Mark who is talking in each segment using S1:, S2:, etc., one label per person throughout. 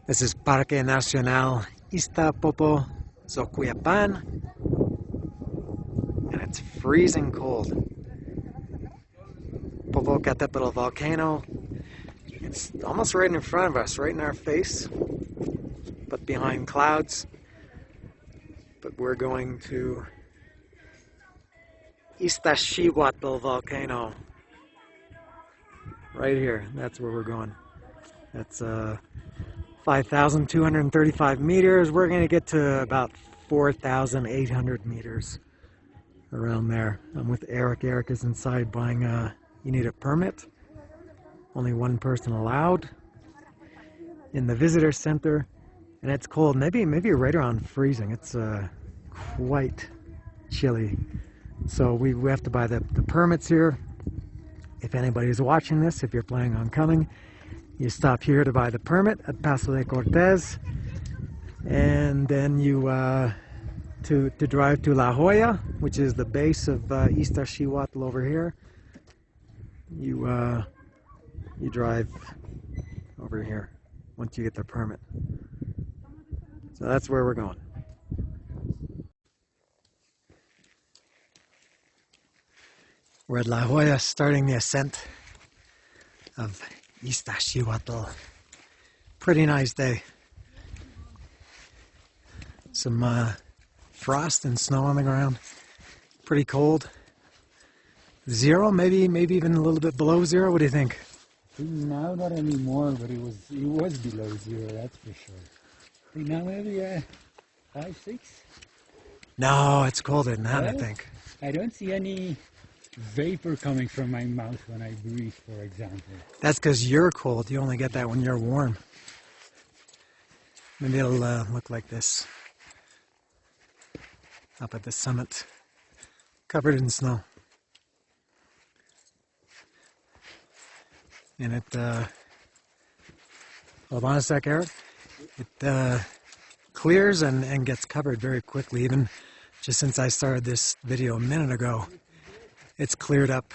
S1: This is Parque Nacional Iztaccihuatl Popocateptl, and it's freezing cold. Popocateptl volcano. It's almost right in front of us, right in our face, but behind clouds. But we're going to Iztaccihuatl volcano. Right here, that's where we're going. That's 5,235 meters. We're going to get to about 4,800 meters, around there. I'm with Eric. Eric is inside buying you need a permit. Only one person allowed in the visitor center, and it's cold. Maybe right around freezing. It's quite chilly. So we have to buy the permits here. If anybody's watching this, if you're planning on coming, you stop here to buy the permit at Paso de Cortez, and then you to drive to La Jolla, which is the base of Iztaccihuatl over here. You drive over here once you get the permit. So that's where we're going. We're at La Jolla, starting the ascent of Iztaccihuatl. Pretty nice day. Some frost and snow on the ground. Pretty cold. Zero, maybe even a little bit below zero. What do you think?
S2: Now not anymore, but it was below zero, that's for sure. I think now maybe 5, 6.
S1: No, it's colder than that, I think.
S2: I don't see any vapor coming from my mouth when I breathe, for example.
S1: That's because you're cold. You only get that when you're warm. Maybe it'll look like this up at the summit, covered in snow. And it, hold on a sec, Eric. It clears and gets covered very quickly. Even just since I started this video a minute ago, it's cleared up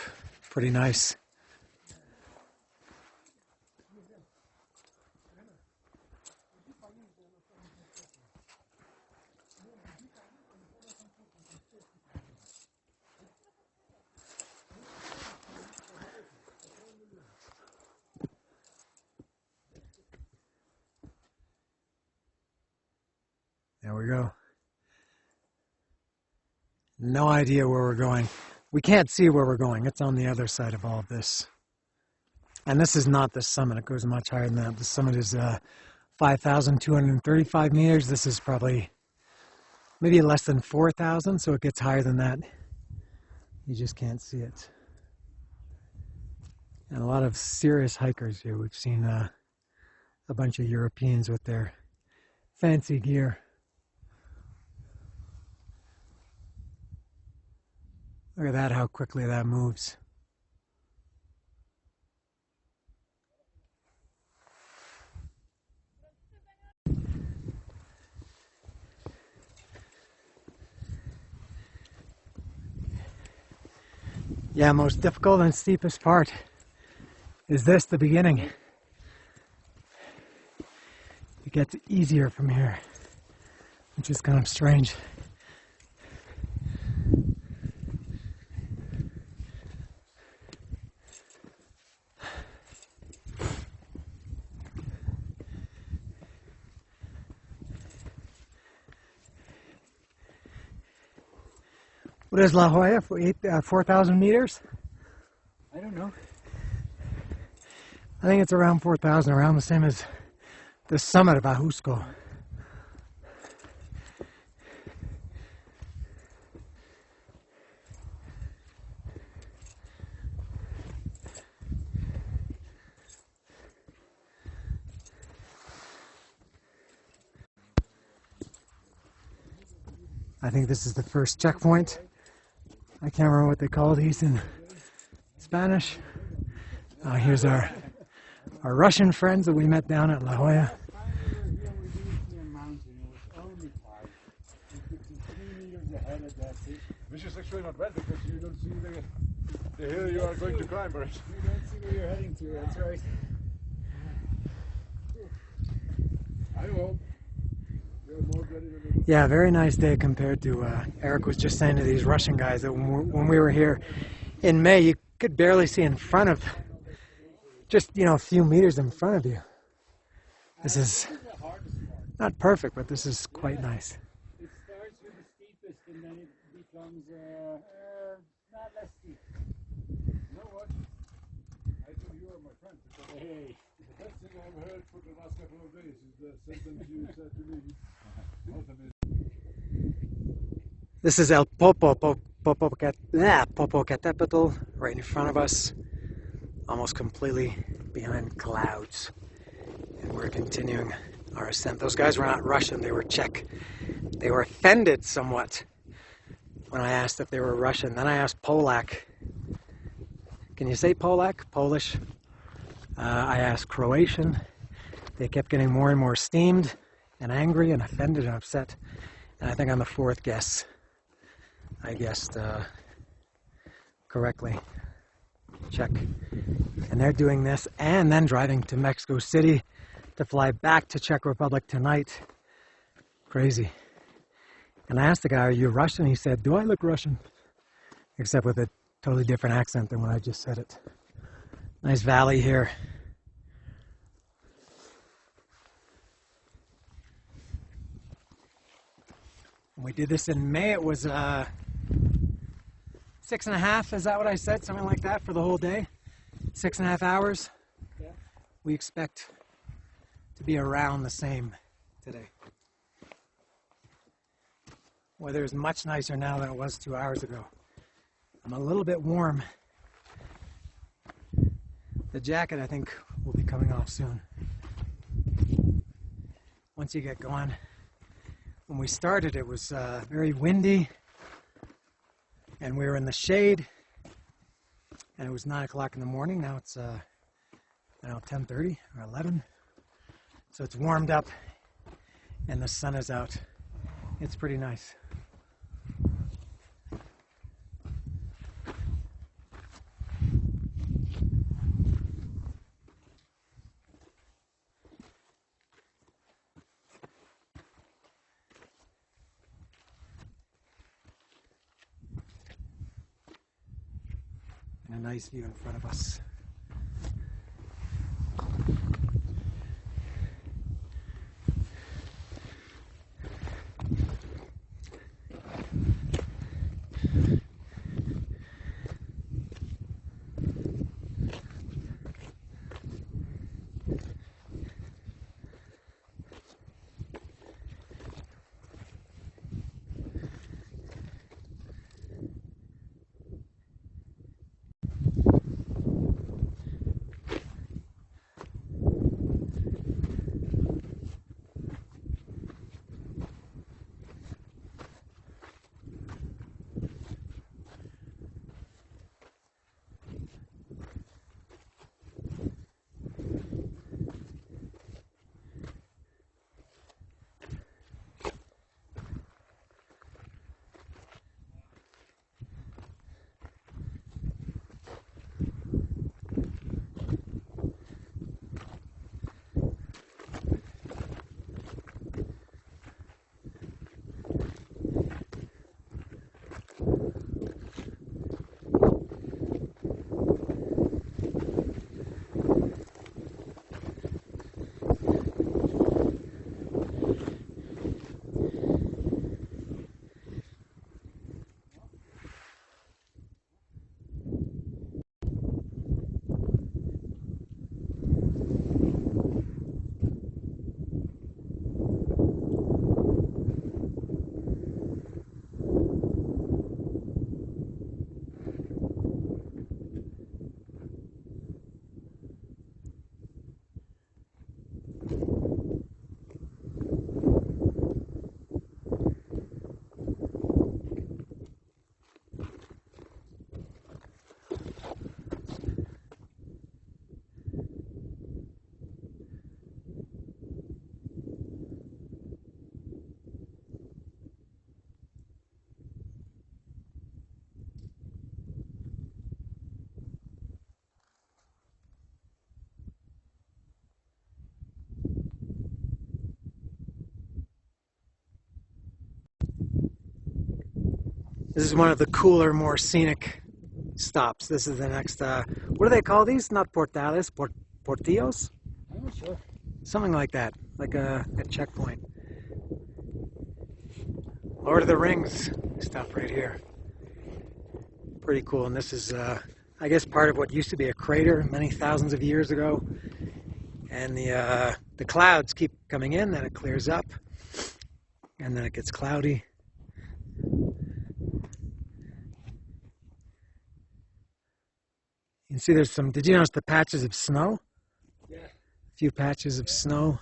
S1: pretty nice. There we go. No idea where we're going. We can't see where we're going. It's on the other side of all of this. And this is not the summit. It goes much higher than that. The summit is 5,235 meters. This is probably maybe less than 4,000, so it gets higher than that. You just can't see it. And a lot of serious hikers here. We've seen a bunch of Europeans with their fancy gear. Look at that, how quickly that moves. Yeah, most difficult and steepest part is this, the beginning. It gets easier from here, which is kind of strange. What is La Jolla? 4,000 meters?
S2: I don't know.
S1: I think it's around 4,000, around the same as the summit of Ajusco. I think this is the first checkpoint. I can't remember what they call these in Spanish. Here's our Russian friends that we met down at La Jolla.
S3: Which is actually not bad because you don't see the hill you are going to climb, right?
S2: You don't see where you're heading to, that's right.
S3: I will. You're more ready than
S1: Yeah, very nice day compared to, Eric was just saying to these Russian guys that when we were here in May, you could barely see in front of, just, you know, a few meters in front of you. This is not perfect, but this is quite nice.
S2: It starts with the steepest and then it becomes not less steep.
S3: You know what? I think you are my friend. Because
S2: Hey.
S3: the best thing I've heard for the last couple of days is the sentence you said to me.
S1: This is Popocateptl right in front of us, almost completely behind clouds. And we're continuing our ascent. Those guys were not Russian, they were Czech. They were offended somewhat when I asked if they were Russian. Then I asked Polak. Can you say Polak? Polish? I asked Croatian. They kept getting more and more steamed and angry and offended and upset. And I think on the fourth guess, I guessed correctly. Czech. And they're doing this and then driving to Mexico City to fly back to Czech Republic tonight. Crazy. And I asked the guy, are you Russian? He said, do I look Russian? Except with a totally different accent than when I just said it. Nice valley here. When we did this in May, it was 6.5, is that what I said? Something like that for the whole day? 6.5 hours?
S2: Yeah.
S1: We expect to be around the same today. Weather is much nicer now than it was 2 hours ago. I'm a little bit warm. The jacket, I think, will be coming off soon. Once you get going. When we started, it was very windy, and we were in the shade, and it was 9 o'clock in the morning. Now it's, I don't know, 10:30 or 11. So it's warmed up, and the sun is out. It's pretty nice. And a nice view in front of us. This is one of the cooler, more scenic stops. This is the next, what do they call these? Not portales, portillos?
S2: I'm not sure.
S1: Something like that, like a checkpoint. Lord of the Rings stop right here. Pretty cool, and this is, I guess, part of what used to be a crater many thousands of years ago. And the clouds keep coming in, then it clears up, and then it gets cloudy. You can see there's some, did you notice the patches of snow?
S2: Yeah.
S1: A few patches of snow.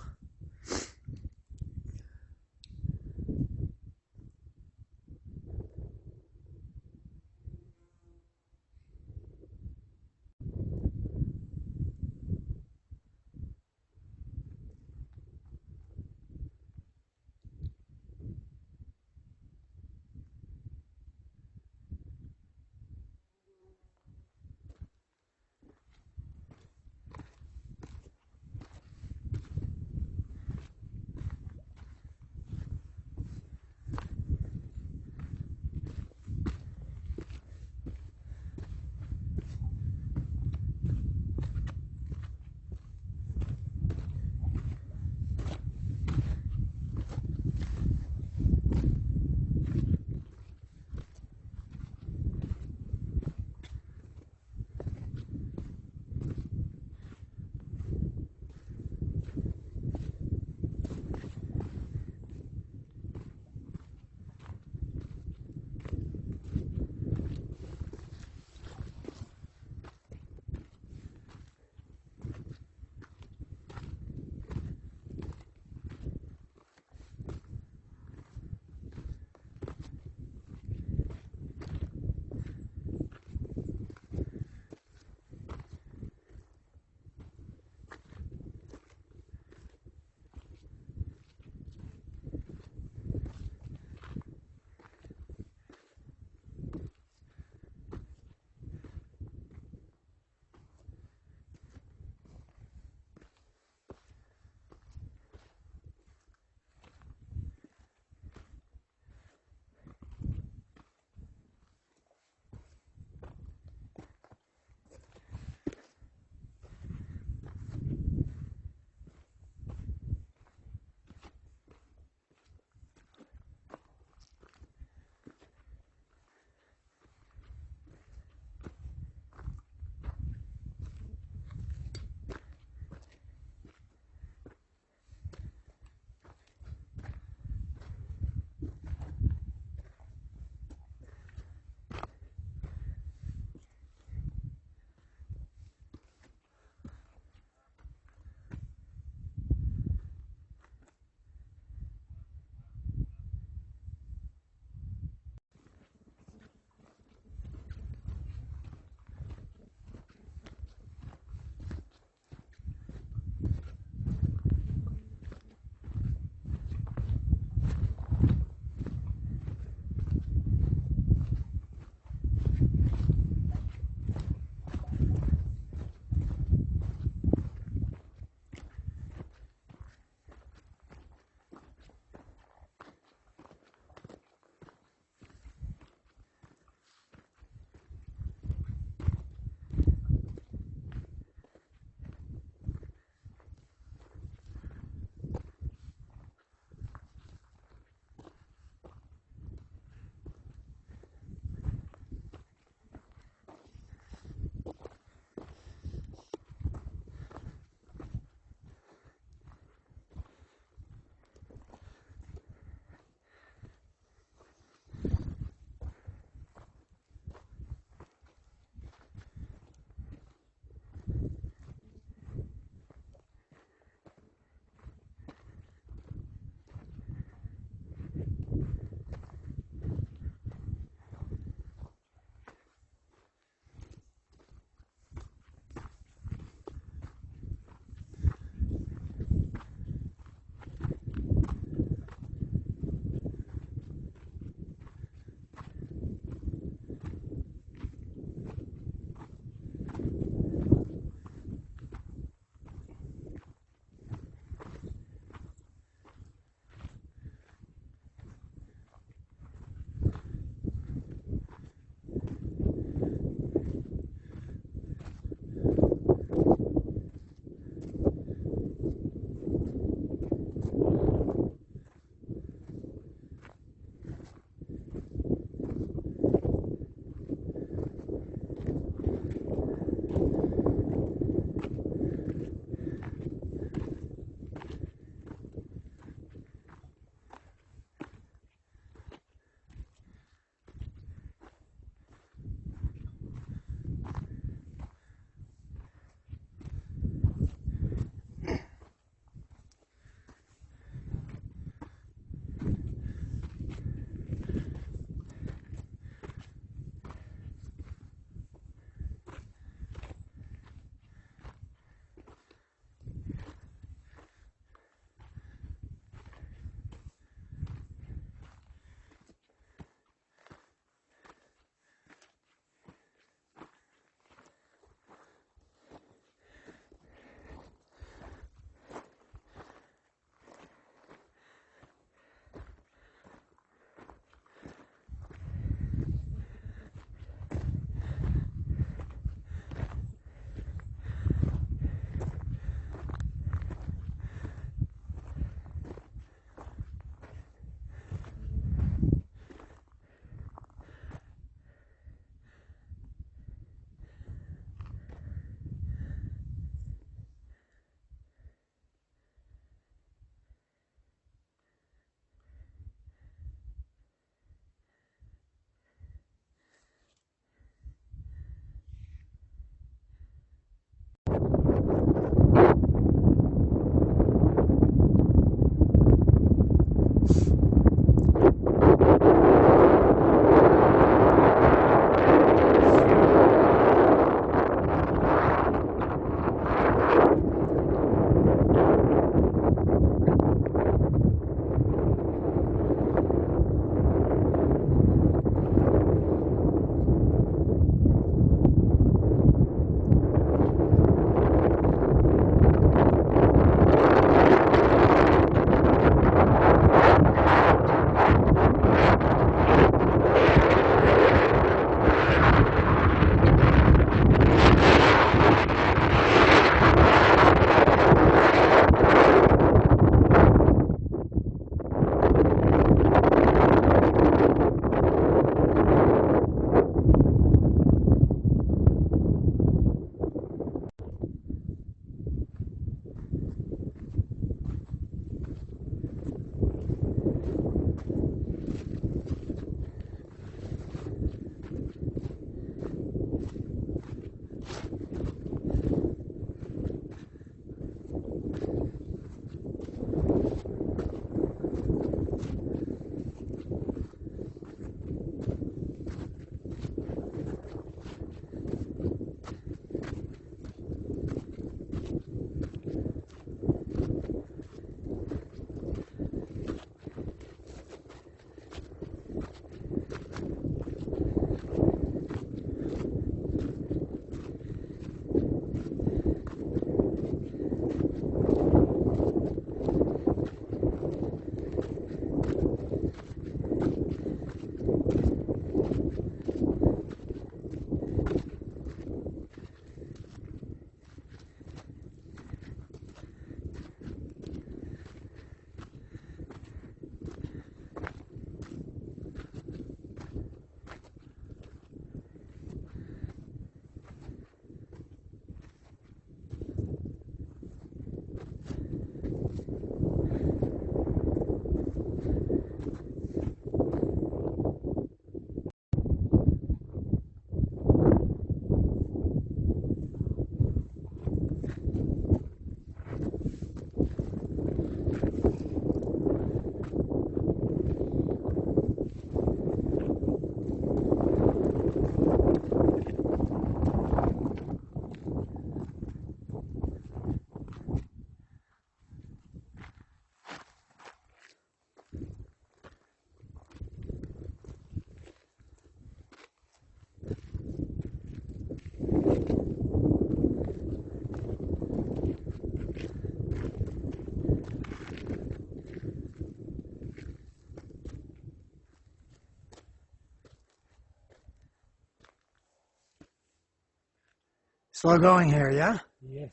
S1: Slow going here, yeah?
S2: Yes.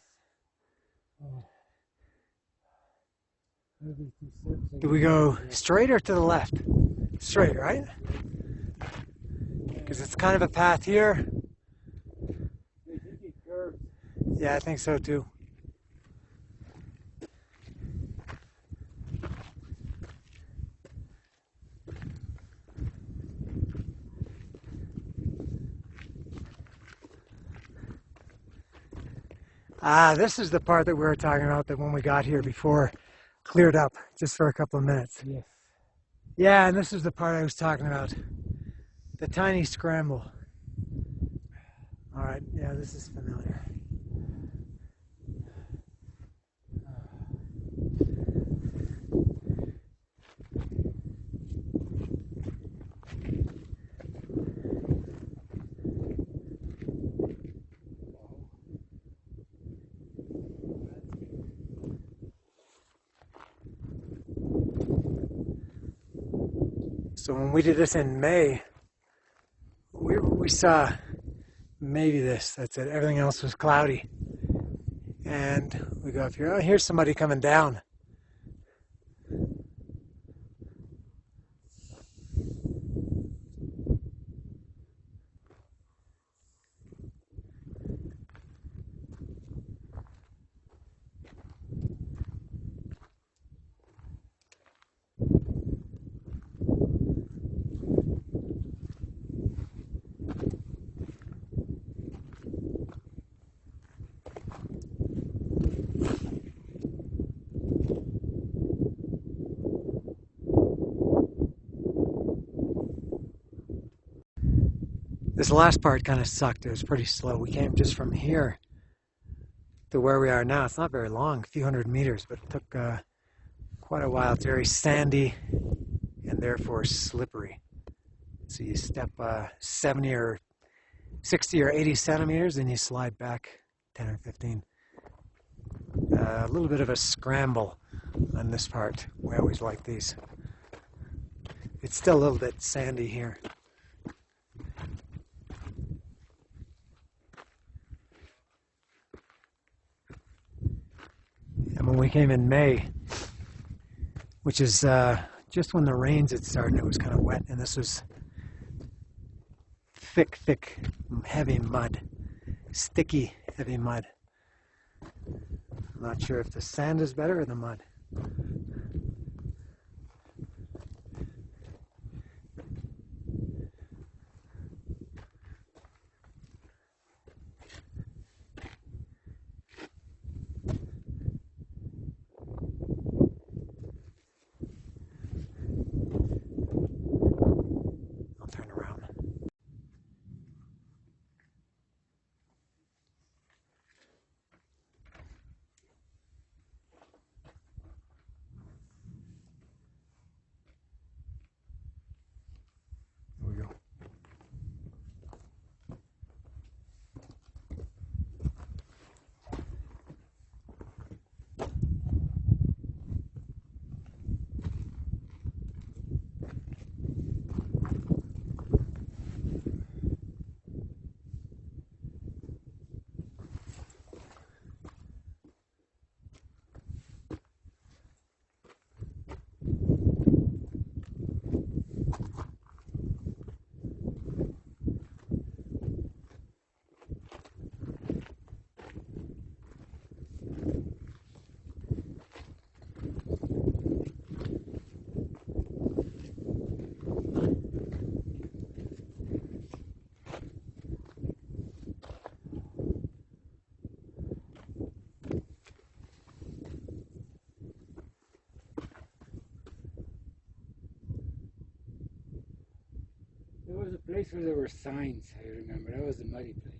S2: Oh. Every 2 steps.
S1: Do we go straight or to the left? Straight, right? Because it's kind of a path here.
S2: I think it curves.
S1: Yeah, I think so too. Ah, this is the part that we were talking about that when we got here before cleared up just for a couple of minutes.
S2: Yes.
S1: Yeah, and this is the part I was talking about. The tiny scramble. All right, yeah, this is familiar. So when we did this in May, we saw maybe this, that's it. Everything else was cloudy. And we go up here, oh, here's somebody coming down. This last part kind of sucked. It was pretty slow. We came just from here to where we are now. It's not very long, a few hundred meters, but it took quite a while. It's very sandy and therefore slippery. So you step 70 or 60 or 80 centimeters and you slide back 10 or 15. A little bit of a scramble on this part. We always like these. It's still a little bit sandy here. And when we came in May, which is just when the rains had started, it was kind of wet, and this was thick, heavy mud, sticky, heavy mud. I'm not sure if the sand is better or the mud. I'll turn around. Here we go.
S2: There was a place where there were signs, I remember. That was the muddy place.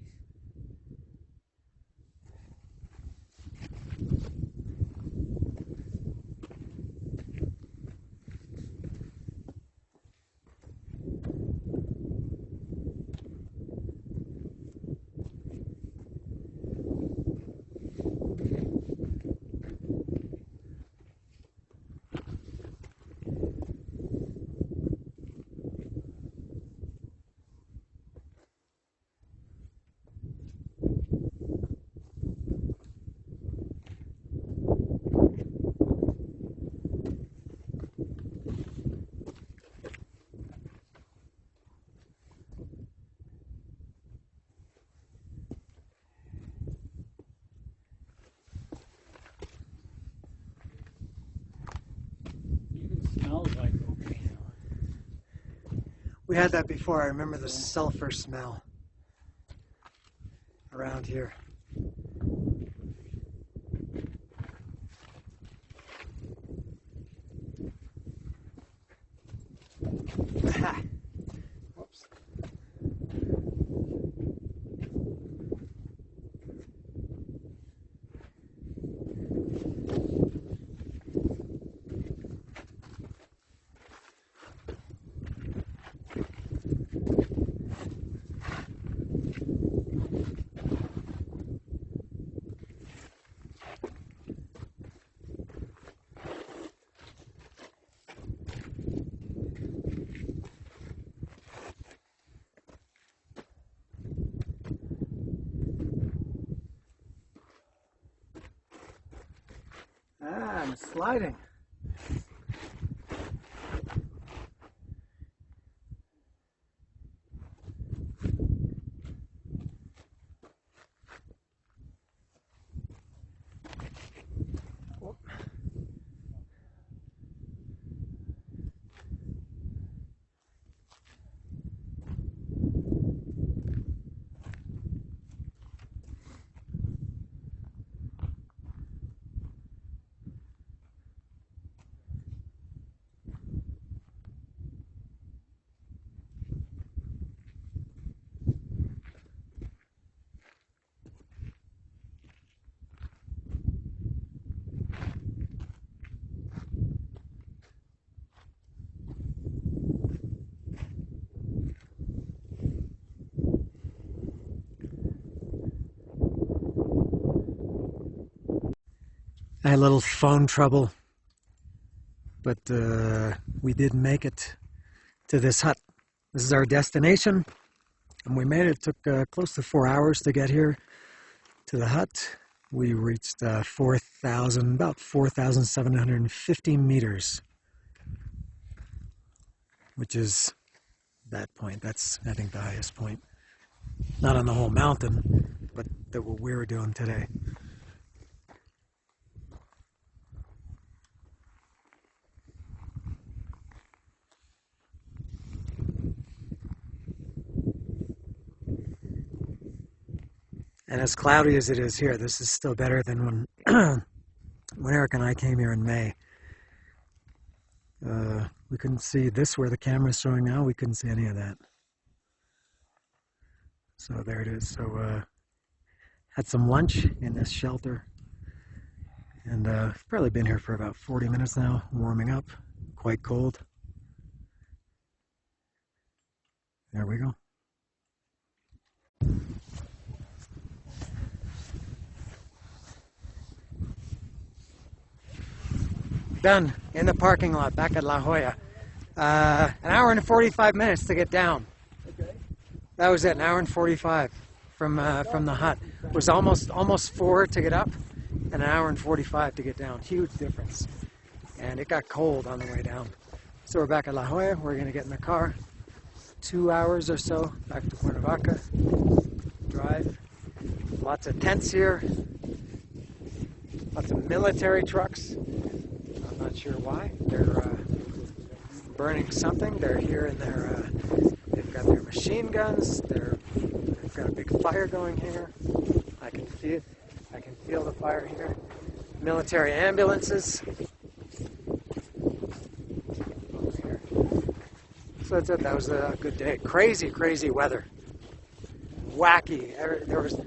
S1: We had that before. I remember the sulfur smell around here. Aha. Whoops. Ah, I'm sliding. Whoop. I had a little phone trouble, but we did make it to this hut. This is our destination, and we made it. It took close to 4 hours to get here to the hut. We reached about 4,750 meters, which is that point. That's, I think, the highest point. Not on the whole mountain, but what we were doing today. And as cloudy as it is here, this is still better than when when Eric and I came here in May. We couldn't see this where the camera's showing now. We couldn't see any of that. So there it is. So had some lunch in this shelter, and I've probably been here for about 40 minutes now, warming up. Quite cold. There we go. Done in the parking lot back at La Jolla. An hour and 45 minutes to get down.
S2: Okay.
S1: That was it, an hour and 45 from the hut. It was almost 4 to get up, and an hour and 45 to get down. Huge difference. And it got cold on the way down. So we're back at La Jolla. We're gonna get in the car. 2 hours or so back to Cuernavaca. Drive. Lots of tents here. Lots of military trucks. I'm not sure why. They're burning something. They're here in their, they've got their machine guns. They've got a big fire going here. I can feel the fire here. Military ambulances. Over here. So that's it. That was a good day. Crazy, crazy weather. Wacky. There was.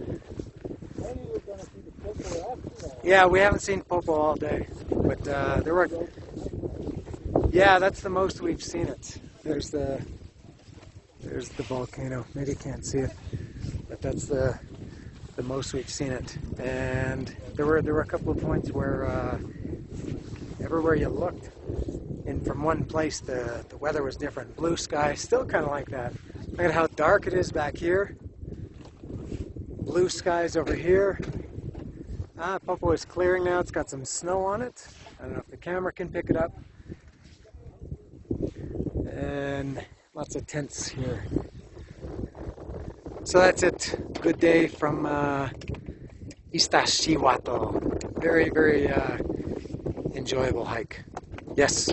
S1: Yeah, we haven't seen Popo all day, but there were. Yeah, that's the most we've seen it. There's the volcano. Maybe you can't see it, but that's the most we've seen it. And there were a couple of points where everywhere you looked, and from one place the weather was different. Blue sky, still kind of like that. Look at how dark it is back here. Blue skies over here. Popo is clearing now. It's got some snow on it. I don't know if the camera can pick it up. And lots of tents here. So that's it. Good day from Iztaccihuatl. Very, very enjoyable hike. Yes.